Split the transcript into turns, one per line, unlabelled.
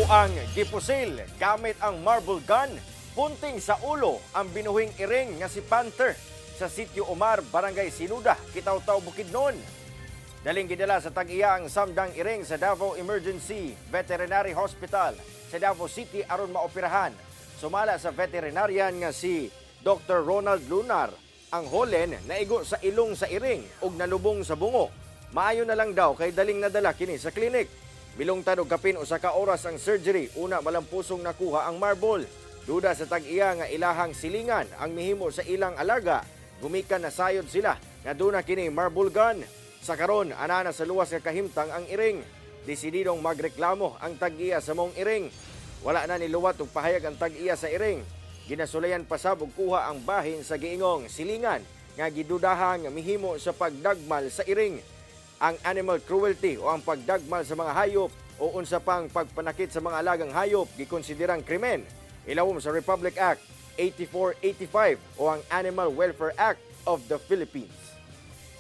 Buang gipusil gamit ang marble gun. Punting sa ulo ang binuhing iring nga si Panther sa Sitio Umar, Barangay Sinuda, Kitaw-Taw, Bukidnon. Daling gidala sa tag-iya ang samdang iring sa Davao Emergency Veterinary Hospital sa Davao City aron maoperahan. Sumala sa veterinarian nga si Dr. Ronald Lunar, ang holen naigo sa ilong sa iring ug nalubong sa bungo. Maayo na lang daw kay daling nadala kini sa klinik. Milungtad og kapin usa ka oras ang surgery, una malampusong nakuha ang marble. Duda sa tag-iya nga ilahang silingan ang mihimo sa ilang alaga. Gumikan na sayod sila nga duna kini marble gun. Sa karon ana na sa luwas nga kahimtang ang iring. Desididong magreklamo ang tag-iya sa mong iring. Wala na niluwat og pahayag ang tag-iya sa iring. Ginasulayan pasab og kuha ang bahin sa giingong silingan nga gidudahan nga mihimo sa pagdagmal sa iring. Ang animal cruelty o ang pagdagmal sa mga hayop o unsa pang pagpanakit sa mga alagang hayop gikonsiderang krimen. Ilawom sa Republic Act 8485 o ang Animal Welfare Act of the Philippines.